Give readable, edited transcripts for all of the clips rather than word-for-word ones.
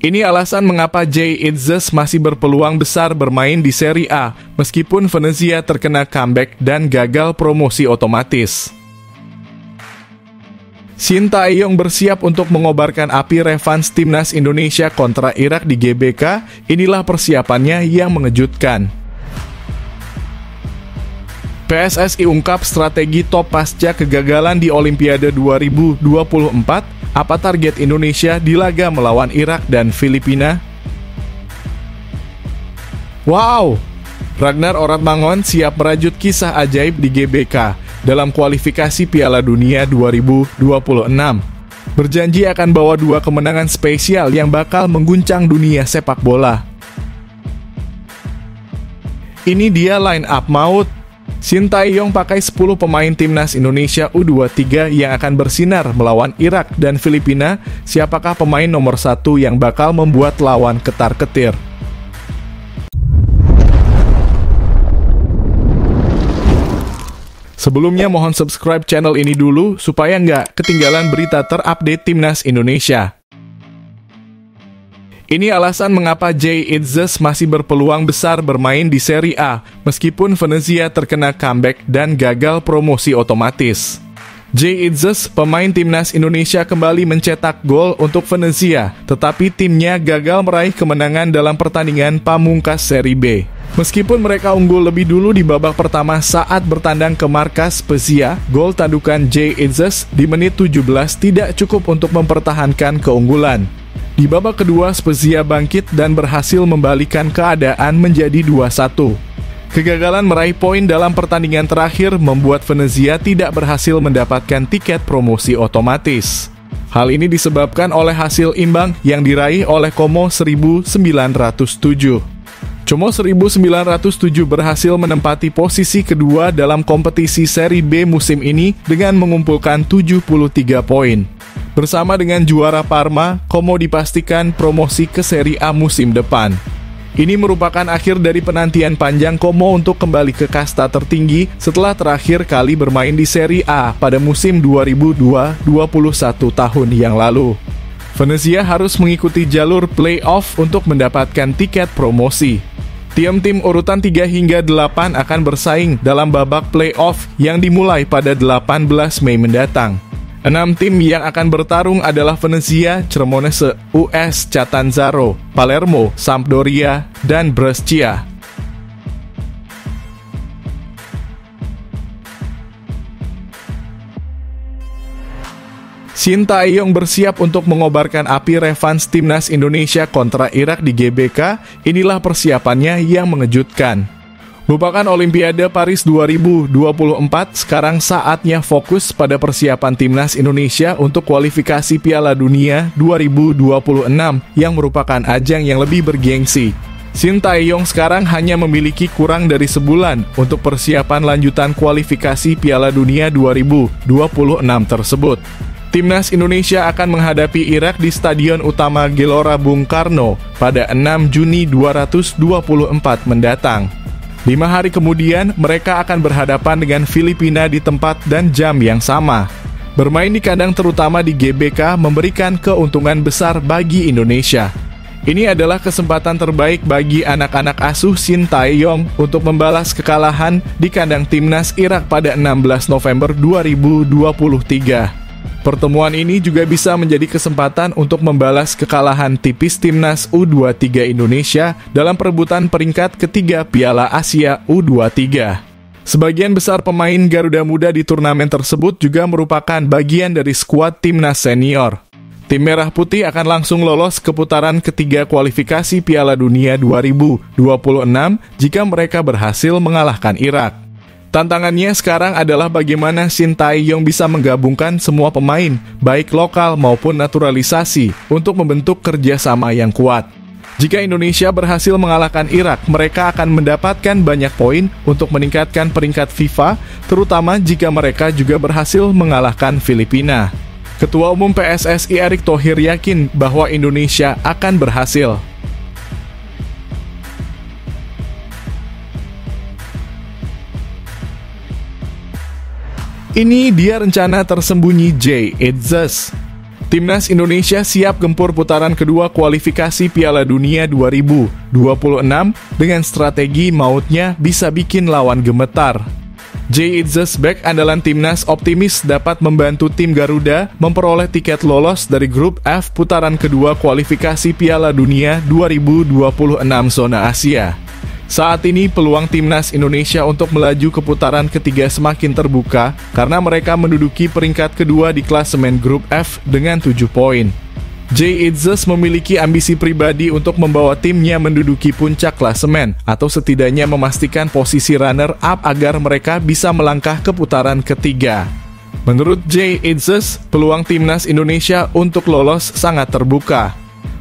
Ini alasan mengapa Jay Itzes masih berpeluang besar bermain di Serie A, meskipun Venezia terkena comeback dan gagal promosi otomatis. Shin Tae-yong bersiap untuk mengobarkan api revanse timnas Indonesia kontra Irak di GBK. Inilah persiapannya yang mengejutkan. PSSI ungkap strategi top pasca kegagalan di Olimpiade 2024. Apa target Indonesia di laga melawan Irak dan Filipina? Wow! Ragnar Oratmangun siap merajut kisah ajaib di GBK dalam kualifikasi Piala Dunia 2026. Berjanji akan bawa 2 kemenangan spesial yang bakal mengguncang dunia sepak bola. Ini dia line up maut. Shin Tae-yong pakai 10 pemain timnas Indonesia U23 yang akan bersinar melawan Irak dan Filipina. Siapakah pemain nomor 1 yang bakal membuat lawan ketar-ketir? Sebelumnya mohon subscribe channel ini dulu supaya nggak ketinggalan berita terupdate timnas Indonesia. Ini alasan mengapa Jay Itzes masih berpeluang besar bermain di Serie A, meskipun Venezia terkena comeback dan gagal promosi otomatis. Jay Itzes, pemain timnas Indonesia, kembali mencetak gol untuk Venezia, tetapi timnya gagal meraih kemenangan dalam pertandingan pamungkas Serie B. Meskipun mereka unggul lebih dulu di babak pertama saat bertandang ke markas Spezia, gol tandukan Jay Itzes di menit 17 tidak cukup untuk mempertahankan keunggulan. Di babak kedua, Spezia bangkit dan berhasil membalikan keadaan menjadi 2-1. Kegagalan meraih poin dalam pertandingan terakhir membuat Venezia tidak berhasil mendapatkan tiket promosi otomatis. Hal ini disebabkan oleh hasil imbang yang diraih oleh Como 1907. Como 1907 berhasil menempati posisi kedua dalam kompetisi Serie B musim ini dengan mengumpulkan 73 poin. Bersama dengan juara Parma, Como dipastikan promosi ke Serie A musim depan. Ini merupakan akhir dari penantian panjang Como untuk kembali ke kasta tertinggi setelah terakhir kali bermain di Serie A pada musim 2002-21 tahun yang lalu. Venezia harus mengikuti jalur play-off untuk mendapatkan tiket promosi. Tim-tim urutan 3 hingga 8 akan bersaing dalam babak play-off yang dimulai pada 18 Mei mendatang. 6 tim yang akan bertarung adalah Venezia, Cremonese, US Catanzaro, Palermo, Sampdoria, dan Brescia. Shin Tae-yong bersiap untuk mengobarkan api revanse timnas Indonesia kontra Irak di GBK. Inilah persiapannya yang mengejutkan. Merupakan Olimpiade Paris 2024, sekarang saatnya fokus pada persiapan timnas Indonesia untuk kualifikasi Piala Dunia 2026 yang merupakan ajang yang lebih bergengsi. Shin Tae-yong sekarang hanya memiliki kurang dari sebulan untuk persiapan lanjutan kualifikasi Piala Dunia 2026 tersebut. Timnas Indonesia akan menghadapi Irak di Stadion Utama Gelora Bung Karno pada 6 Juni 2024 mendatang. 5 hari kemudian, mereka akan berhadapan dengan Filipina di tempat dan jam yang sama. Bermain di kandang terutama di GBK memberikan keuntungan besar bagi Indonesia. Ini adalah kesempatan terbaik bagi anak-anak asuh Shin Tae-yong untuk membalas kekalahan di kandang timnas Irak pada 16 November 2023. Pertemuan ini juga bisa menjadi kesempatan untuk membalas kekalahan tipis timnas U23 Indonesia dalam perebutan peringkat ketiga Piala Asia U23. Sebagian besar pemain Garuda Muda di turnamen tersebut juga merupakan bagian dari skuad timnas senior. Tim Merah Putih akan langsung lolos ke putaran ketiga kualifikasi Piala Dunia 2026 jika mereka berhasil mengalahkan Irak. Tantangannya sekarang adalah bagaimana Shin Tae-yong bisa menggabungkan semua pemain, baik lokal maupun naturalisasi, untuk membentuk kerjasama yang kuat. Jika Indonesia berhasil mengalahkan Irak, mereka akan mendapatkan banyak poin untuk meningkatkan peringkat FIFA, terutama jika mereka juga berhasil mengalahkan Filipina. Ketua Umum PSSI Erick Thohir yakin bahwa Indonesia akan berhasil. Ini dia rencana tersembunyi Jay Itzes. Timnas Indonesia siap gempur putaran kedua kualifikasi Piala Dunia 2026 dengan strategi mautnya bisa bikin lawan gemetar. Jay Itzes, bek andalan timnas, optimis dapat membantu tim Garuda memperoleh tiket lolos dari grup F putaran kedua kualifikasi Piala Dunia 2026 zona Asia. Saat ini peluang timnas Indonesia untuk melaju ke putaran ketiga semakin terbuka karena mereka menduduki peringkat kedua di klasemen grup F dengan 7 poin. Jay Itzes memiliki ambisi pribadi untuk membawa timnya menduduki puncak klasemen atau setidaknya memastikan posisi runner-up agar mereka bisa melangkah ke putaran ketiga. Menurut Jay Itzes, peluang timnas Indonesia untuk lolos sangat terbuka.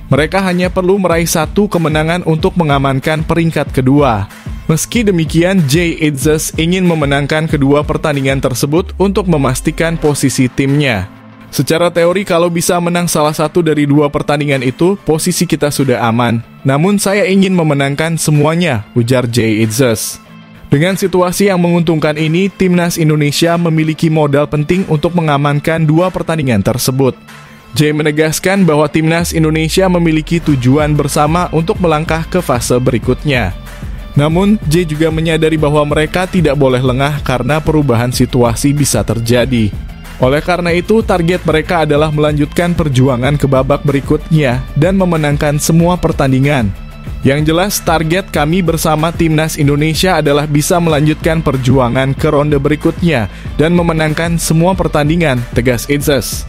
Mereka hanya perlu meraih satu kemenangan untuk mengamankan peringkat kedua. Meski demikian, Jay Itzes ingin memenangkan kedua pertandingan tersebut untuk memastikan posisi timnya. Secara teori, kalau bisa menang salah satu dari dua pertandingan itu, posisi kita sudah aman. Namun saya ingin memenangkan semuanya, ujar Jay Itzes. Dengan situasi yang menguntungkan ini, timnas Indonesia memiliki modal penting untuk mengamankan dua pertandingan tersebut. Jay menegaskan bahwa timnas Indonesia memiliki tujuan bersama untuk melangkah ke fase berikutnya. Namun, Jay juga menyadari bahwa mereka tidak boleh lengah karena perubahan situasi bisa terjadi. Oleh karena itu, target mereka adalah melanjutkan perjuangan ke babak berikutnya dan memenangkan semua pertandingan. Yang jelas, target kami bersama timnas Indonesia adalah bisa melanjutkan perjuangan ke ronde berikutnya dan memenangkan semua pertandingan, tegas Itzes.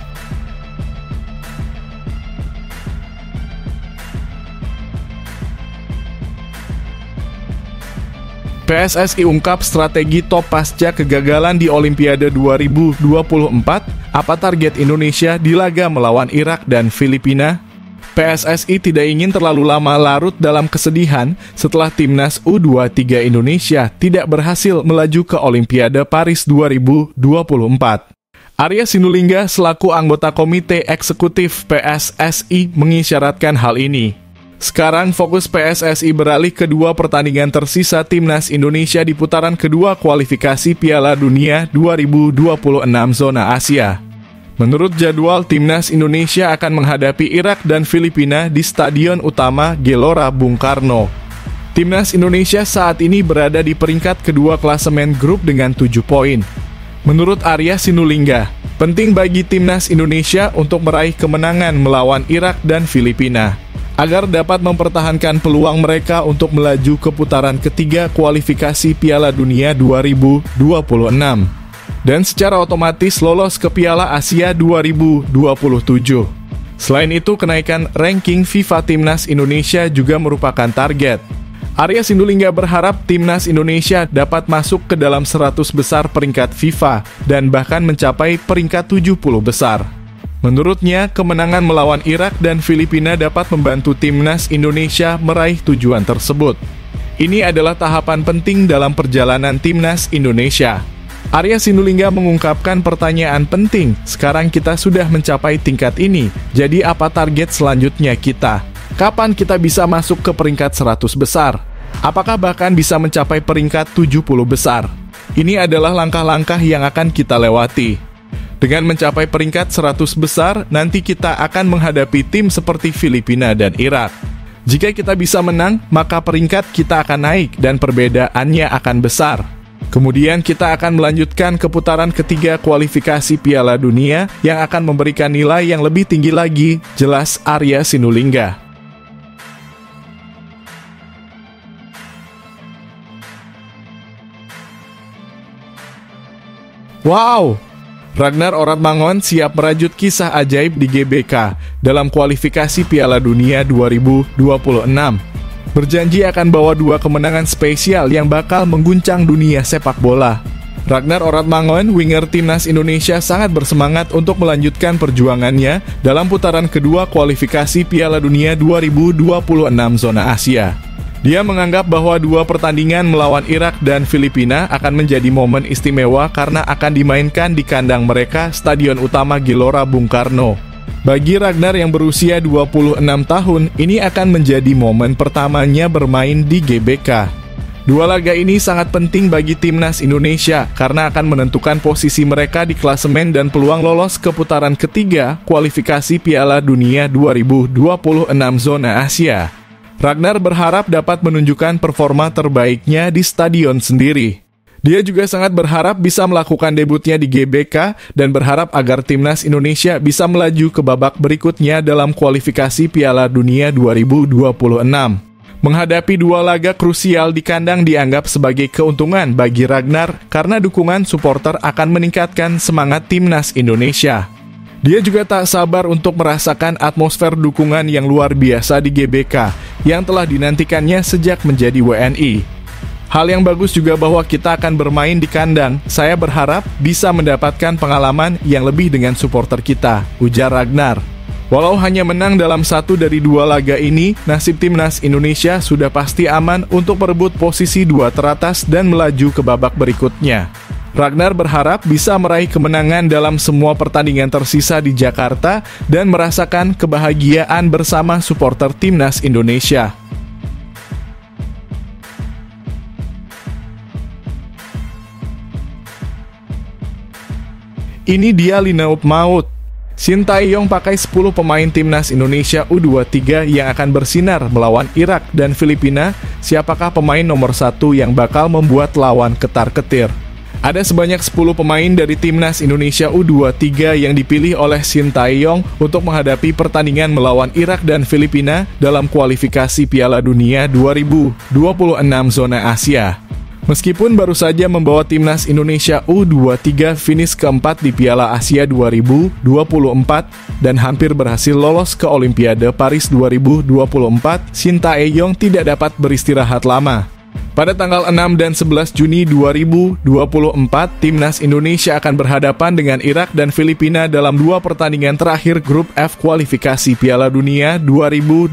PSSI ungkap strategi top pasca kegagalan di Olimpiade 2024. Apa target Indonesia di laga melawan Irak dan Filipina? PSSI tidak ingin terlalu lama larut dalam kesedihan setelah timnas U23 Indonesia tidak berhasil melaju ke Olimpiade Paris 2024. Arya Sinulinga selaku anggota Komite Eksekutif PSSI mengisyaratkan hal ini. Sekarang fokus PSSI beralih ke dua pertandingan tersisa timnas Indonesia di putaran kedua kualifikasi Piala Dunia 2026 zona Asia. Menurut jadwal, timnas Indonesia akan menghadapi Irak dan Filipina di Stadion Utama Gelora Bung Karno. Timnas Indonesia saat ini berada di peringkat kedua klasemen grup dengan 7 poin. Menurut Arya Sinulinga, penting bagi timnas Indonesia untuk meraih kemenangan melawan Irak dan Filipina, agar dapat mempertahankan peluang mereka untuk melaju ke putaran ketiga kualifikasi Piala Dunia 2026 dan secara otomatis lolos ke Piala Asia 2027. Selain itu, kenaikan ranking FIFA Timnas Indonesia juga merupakan target. Arya Sinulinga berharap Timnas Indonesia dapat masuk ke dalam 100 besar peringkat FIFA dan bahkan mencapai peringkat 70 besar. Menurutnya, kemenangan melawan Irak dan Filipina dapat membantu timnas Indonesia meraih tujuan tersebut. Ini adalah tahapan penting dalam perjalanan timnas Indonesia. Arya Sinulinga mengungkapkan pertanyaan penting, sekarang kita sudah mencapai tingkat ini, jadi apa target selanjutnya kita? Kapan kita bisa masuk ke peringkat 100 besar? Apakah bahkan bisa mencapai peringkat 70 besar? Ini adalah langkah-langkah yang akan kita lewati. Dengan mencapai peringkat 100 besar, nanti kita akan menghadapi tim seperti Filipina dan Irak. Jika kita bisa menang, maka peringkat kita akan naik dan perbedaannya akan besar. Kemudian kita akan melanjutkan ke putaran ketiga kualifikasi Piala Dunia yang akan memberikan nilai yang lebih tinggi lagi, jelas Arya Sinulinga. Wow! Ragnar Oratmangun siap merajut kisah ajaib di GBK dalam kualifikasi Piala Dunia 2026. Berjanji akan bawa dua kemenangan spesial yang bakal mengguncang dunia sepak bola. Ragnar Oratmangun, winger timnas Indonesia, sangat bersemangat untuk melanjutkan perjuangannya dalam putaran kedua kualifikasi Piala Dunia 2026 zona Asia. Dia menganggap bahwa dua pertandingan melawan Irak dan Filipina akan menjadi momen istimewa karena akan dimainkan di kandang mereka, Stadion Utama Gelora Bung Karno. Bagi Ragnar yang berusia 26 tahun, ini akan menjadi momen pertamanya bermain di GBK. Dua laga ini sangat penting bagi timnas Indonesia karena akan menentukan posisi mereka di klasemen dan peluang lolos ke putaran ketiga kualifikasi Piala Dunia 2026 zona Asia. Ragnar berharap dapat menunjukkan performa terbaiknya di stadion sendiri. Dia juga sangat berharap bisa melakukan debutnya di GBK dan berharap agar timnas Indonesia bisa melaju ke babak berikutnya dalam kualifikasi Piala Dunia 2026. Menghadapi dua laga krusial di kandang dianggap sebagai keuntungan bagi Ragnar karena dukungan supporter akan meningkatkan semangat timnas Indonesia. Dia juga tak sabar untuk merasakan atmosfer dukungan yang luar biasa di GBK yang telah dinantikannya sejak menjadi WNI. Hal yang bagus juga bahwa kita akan bermain di kandang. Saya berharap bisa mendapatkan pengalaman yang lebih dengan supporter kita, ujar Ragnar. Walau hanya menang dalam satu dari dua laga ini, nasib timnas Indonesia sudah pasti aman untuk merebut posisi dua teratas dan melaju ke babak berikutnya. Ragnar berharap bisa meraih kemenangan dalam semua pertandingan tersisa di Jakarta dan merasakan kebahagiaan bersama supporter timnas Indonesia. Ini dia Linaut Maut. Shin Tae-yong pakai 10 pemain timnas Indonesia U23 yang akan bersinar melawan Irak dan Filipina. Siapakah pemain nomor 1 yang bakal membuat lawan ketar-ketir? Ada sebanyak 10 pemain dari timnas Indonesia U23 yang dipilih oleh Shin Tae-yong untuk menghadapi pertandingan melawan Irak dan Filipina dalam kualifikasi Piala Dunia 2026 zona Asia. Meskipun baru saja membawa timnas Indonesia U23 finish keempat di Piala Asia 2024 dan hampir berhasil lolos ke Olimpiade Paris 2024, Shin Tae-yong tidak dapat beristirahat lama. Pada tanggal 6 dan 11 Juni 2024, timnas Indonesia akan berhadapan dengan Irak dan Filipina dalam dua pertandingan terakhir grup F kualifikasi Piala Dunia 2026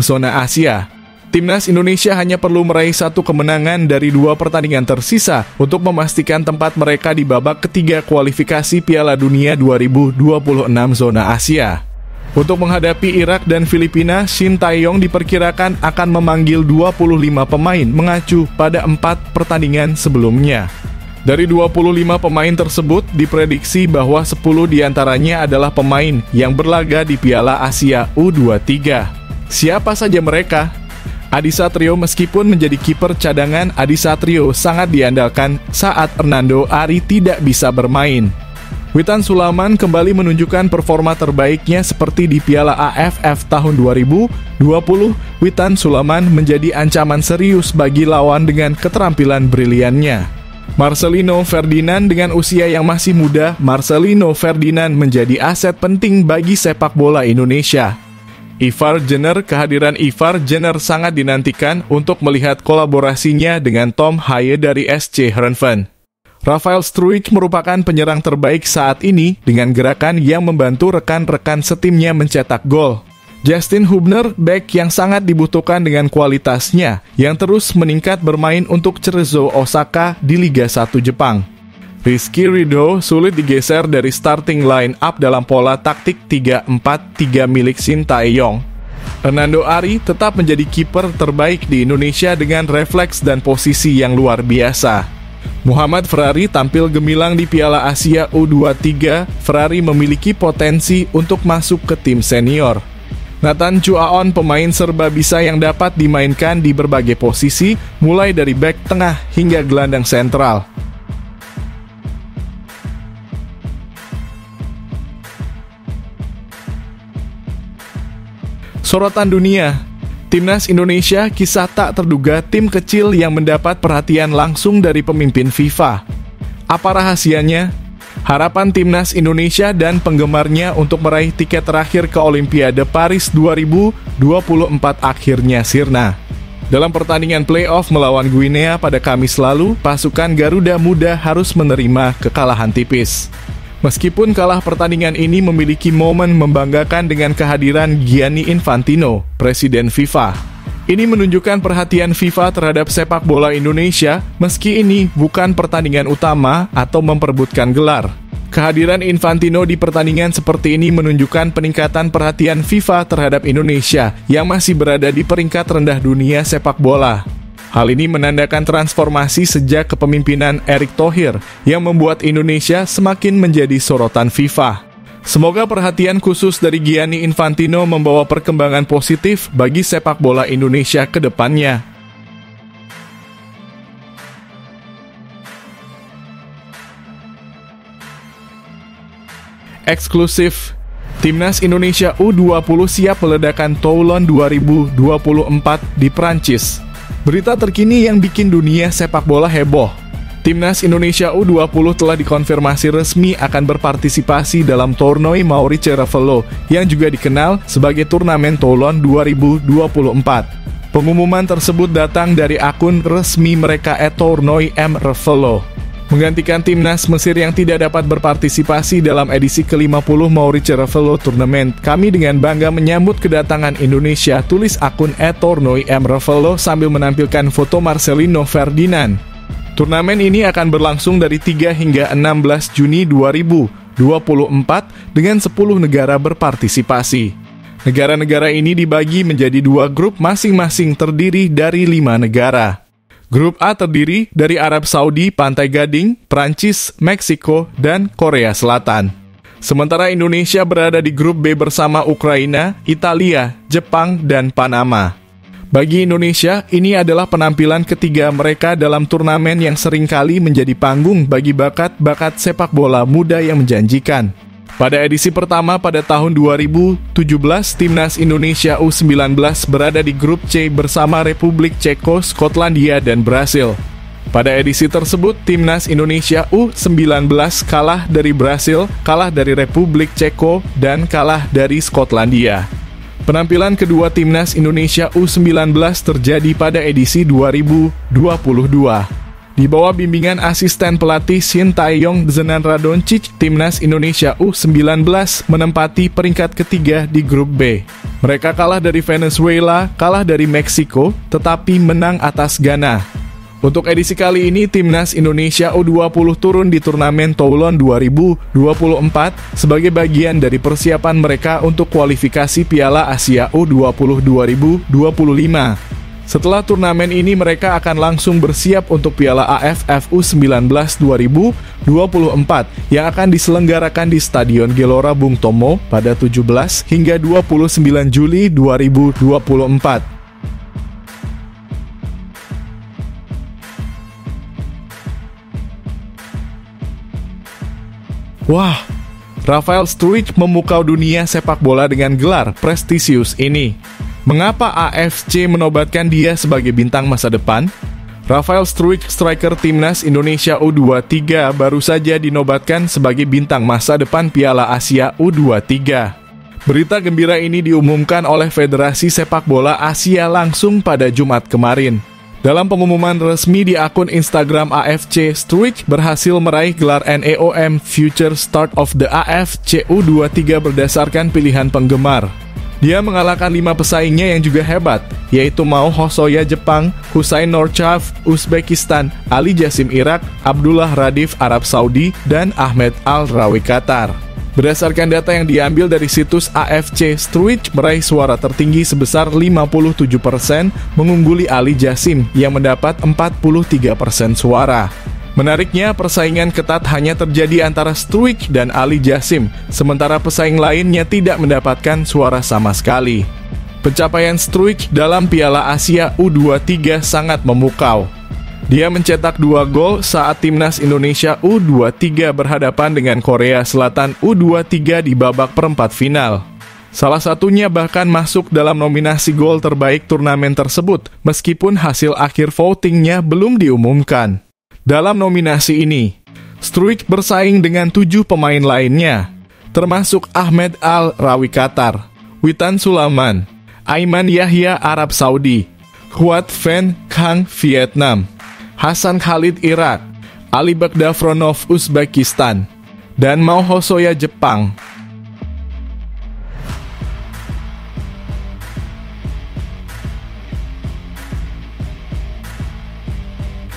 zona Asia. Timnas Indonesia hanya perlu meraih satu kemenangan dari dua pertandingan tersisa untuk memastikan tempat mereka di babak ketiga kualifikasi Piala Dunia 2026 zona Asia. Untuk menghadapi Irak dan Filipina, Shin Tae-yong diperkirakan akan memanggil 25 pemain mengacu pada 4 pertandingan sebelumnya. Dari 25 pemain tersebut, diprediksi bahwa 10 diantaranya adalah pemain yang berlaga di Piala Asia U23. Siapa saja mereka? Adi Satrio. Meskipun menjadi kiper cadangan, Adi Satrio sangat diandalkan saat Hernando Ari tidak bisa bermain. Witan Sulaiman kembali menunjukkan performa terbaiknya seperti di Piala AFF tahun 2020. Witan Sulaiman menjadi ancaman serius bagi lawan dengan keterampilan briliannya. Marcelino Ferdinand dengan usia yang masih muda, Marcelino Ferdinand menjadi aset penting bagi sepak bola Indonesia. Ivar Jenner, kehadiran Ivar Jenner sangat dinantikan untuk melihat kolaborasinya dengan Tom Haye dari SC Heerenveen. Rafael Struijk merupakan penyerang terbaik saat ini dengan gerakan yang membantu rekan-rekan setimnya mencetak gol. Justin Hubner, bek yang sangat dibutuhkan dengan kualitasnya, yang terus meningkat bermain untuk Cerezo Osaka di Liga 1 Jepang. Rizky Ridho sulit digeser dari starting line up dalam pola taktik 3-4-3 milik Shin Tae-yong. Hernando Ari tetap menjadi kiper terbaik di Indonesia dengan refleks dan posisi yang luar biasa. Muhammad Ferrari tampil gemilang di Piala Asia U23. Ferrari memiliki potensi untuk masuk ke tim senior. Nathan Chuaon, pemain serba bisa yang dapat dimainkan di berbagai posisi, mulai dari bek tengah hingga gelandang sentral. Sorotan dunia, Timnas Indonesia kisah tak terduga tim kecil yang mendapat perhatian langsung dari pemimpin FIFA. Apa rahasianya? Harapan Timnas Indonesia dan penggemarnya untuk meraih tiket terakhir ke Olimpiade Paris 2024 akhirnya sirna. Dalam pertandingan playoff melawan Guinea pada Kamis lalu, pasukan Garuda Muda harus menerima kekalahan tipis. Meskipun kalah pertandingan ini memiliki momen membanggakan dengan kehadiran Gianni Infantino, Presiden FIFA. Ini menunjukkan perhatian FIFA terhadap sepak bola Indonesia, meski ini bukan pertandingan utama atau memperebutkan gelar. Kehadiran Infantino di pertandingan seperti ini menunjukkan peningkatan perhatian FIFA terhadap Indonesia yang masih berada di peringkat rendah dunia sepak bola. Hal ini menandakan transformasi sejak kepemimpinan Erick Thohir yang membuat Indonesia semakin menjadi sorotan FIFA. Semoga perhatian khusus dari Gianni Infantino membawa perkembangan positif bagi sepak bola Indonesia ke depannya. Eksklusif, Timnas Indonesia U20 siap meledakan Toulon 2024 di Prancis. Berita terkini yang bikin dunia sepak bola heboh. Timnas Indonesia U20 telah dikonfirmasi resmi akan berpartisipasi dalam Tournoi Maurice Ravelot yang juga dikenal sebagai Turnamen Toulon 2024. Pengumuman tersebut datang dari akun resmi mereka @Tournoi M Ravelot. Menggantikan timnas Mesir yang tidak dapat berpartisipasi dalam edisi ke-50 Maurice Ravelot Tournament, kami dengan bangga menyambut kedatangan Indonesia, tulis akun @Tournoi M Ravelot sambil menampilkan foto Marcelino Ferdinand. Turnamen ini akan berlangsung dari 3 hingga 16 Juni 2024 dengan 10 negara berpartisipasi. Negara-negara ini dibagi menjadi 2 grup masing-masing terdiri dari 5 negara. Grup A terdiri dari Arab Saudi, Pantai Gading, Prancis, Meksiko, dan Korea Selatan. Sementara Indonesia berada di grup B bersama Ukraina, Italia, Jepang, dan Panama. Bagi Indonesia, ini adalah penampilan ketiga mereka dalam turnamen yang seringkali menjadi panggung bagi bakat-bakat sepak bola muda yang menjanjikan. Pada edisi pertama pada tahun 2017, Timnas Indonesia U19 berada di grup C bersama Republik Ceko, Skotlandia, dan Brasil. Pada edisi tersebut, Timnas Indonesia U19 kalah dari Brasil, kalah dari Republik Ceko, dan kalah dari Skotlandia. Penampilan kedua Timnas Indonesia U19 terjadi pada edisi 2022. Di bawah bimbingan asisten pelatih Shin Tae-yong Zenan Radonjic, Timnas Indonesia U19 menempati peringkat ketiga di grup B. Mereka kalah dari Venezuela, kalah dari Meksiko, tetapi menang atas Ghana. Untuk edisi kali ini, Timnas Indonesia U20 turun di turnamen Toulon 2024 sebagai bagian dari persiapan mereka untuk kualifikasi Piala Asia U20 2025. Setelah turnamen ini, mereka akan langsung bersiap untuk Piala AFF U19 2024 yang akan diselenggarakan di Stadion Gelora Bung Tomo pada 17 hingga 29 Juli 2024. Wah, Rafael Struijk memukau dunia sepak bola dengan gelar prestisius ini. Mengapa AFC menobatkan dia sebagai bintang masa depan? Rafael Struijk, striker Timnas Indonesia U23, baru saja dinobatkan sebagai bintang masa depan Piala Asia U23. Berita gembira ini diumumkan oleh Federasi Sepak Bola Asia langsung pada Jumat kemarin. Dalam pengumuman resmi di akun Instagram AFC, Struijk berhasil meraih gelar NEOM Future Start of the AFC U23 berdasarkan pilihan penggemar. Dia mengalahkan 5 pesaingnya yang juga hebat, yaitu Mao Hosoya Jepang, Hussein Norchav Uzbekistan, Ali Jassim Irak, Abdullah Radif Arab Saudi, dan Ahmed Al-Rawi Qatar. Berdasarkan data yang diambil dari situs AFC, Struijk meraih suara tertinggi sebesar 57%, mengungguli Ali Jassim yang mendapat 43% suara. Menariknya, persaingan ketat hanya terjadi antara Struijk dan Ali Jassim, sementara pesaing lainnya tidak mendapatkan suara sama sekali. Pencapaian Struijk dalam Piala Asia U23 sangat memukau. Dia mencetak 2 gol saat Timnas Indonesia U23 berhadapan dengan Korea Selatan U23 di babak perempat final. Salah satunya bahkan masuk dalam nominasi gol terbaik turnamen tersebut, meskipun hasil akhir votingnya belum diumumkan. Dalam nominasi ini, Struijk bersaing dengan 7 pemain lainnya, termasuk Ahmed Al-Rawi Qatar, Witan Sulaiman, Aiman Yahya Arab Saudi, Huat Van Khang Vietnam, Hasan Khalid Irak, Ali Bagdafronov Uzbekistan, dan Mao Hosoya Jepang.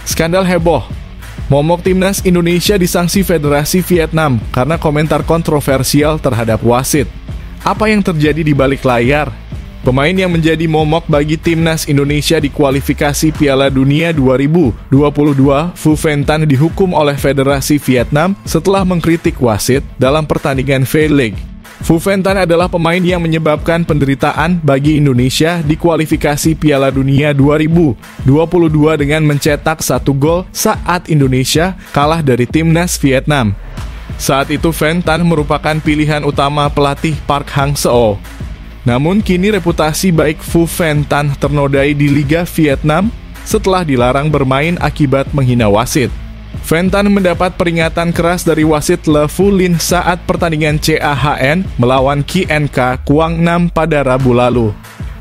Skandal heboh. Momok Timnas Indonesia disanksi Federasi Vietnam karena komentar kontroversial terhadap wasit. Apa yang terjadi di balik layar? Pemain yang menjadi momok bagi timnas Indonesia di kualifikasi Piala Dunia 2022, Phu Phan Thanh dihukum oleh Federasi Vietnam setelah mengkritik wasit dalam pertandingan V-League. Phu Phan Thanh adalah pemain yang menyebabkan penderitaan bagi Indonesia di kualifikasi Piala Dunia 2022 dengan mencetak 1 gol saat Indonesia kalah dari timnas Vietnam. Saat itu Phan Thanh merupakan pilihan utama pelatih Park Hang-seo. Namun kini reputasi baik Phu Phan Thanh ternodai di Liga Vietnam setelah dilarang bermain akibat menghina wasit. Phan Thanh mendapat peringatan keras dari wasit Le Phu Linh saat pertandingan CAHN melawan KNK Quang Nam pada Rabu lalu.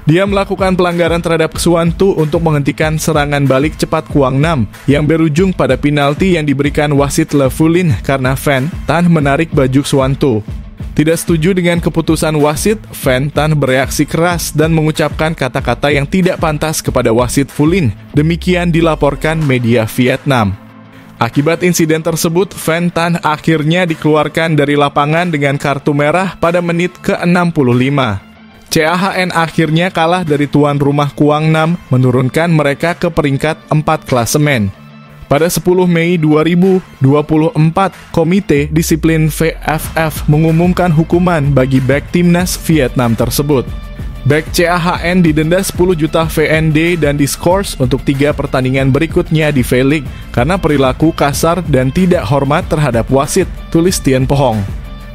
Dia melakukan pelanggaran terhadap Xuan Tu untuk menghentikan serangan balik cepat Quang Nam yang berujung pada penalti yang diberikan wasit Le Phu Linh karena Phan Thanh menarik baju Xuan Tu. Tidak setuju dengan keputusan wasit, Phan Thanh bereaksi keras dan mengucapkan kata-kata yang tidak pantas kepada wasit Phu Linh. Demikian dilaporkan media Vietnam. Akibat insiden tersebut, Phan Thanh akhirnya dikeluarkan dari lapangan dengan kartu merah pada menit ke-65. CAHN akhirnya kalah dari tuan rumah Quang Nam, menurunkan mereka ke peringkat 4 klasemen. Pada 10 Mei 2024, Komite Disiplin VFF mengumumkan hukuman bagi bek timnas Vietnam tersebut. Bek CAHN didenda 10 juta VND dan diskors untuk 3 pertandingan berikutnya di V-League karena perilaku kasar dan tidak hormat terhadap wasit, tulis Tien Pohong.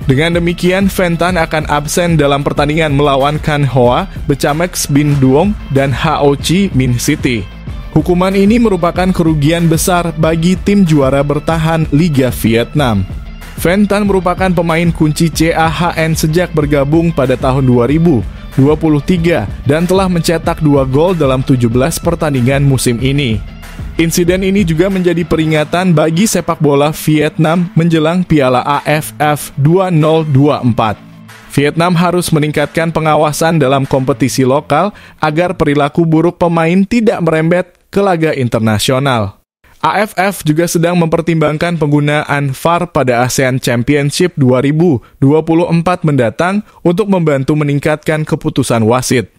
Dengan demikian, Phan Thanh akan absen dalam pertandingan melawan Can Hoa, Bechamex Binh Duong, dan Ho Chi Minh City. Hukuman ini merupakan kerugian besar bagi tim juara bertahan Liga Vietnam. Phan Thanh merupakan pemain kunci CAHN sejak bergabung pada tahun 2023 dan telah mencetak 2 gol dalam 17 pertandingan musim ini. Insiden ini juga menjadi peringatan bagi sepak bola Vietnam menjelang Piala AFF 2024. Vietnam harus meningkatkan pengawasan dalam kompetisi lokal agar perilaku buruk pemain tidak merembet ke laga internasional. AFF juga sedang mempertimbangkan penggunaan VAR pada ASEAN Championship 2024 mendatang untuk membantu meningkatkan keputusan wasit.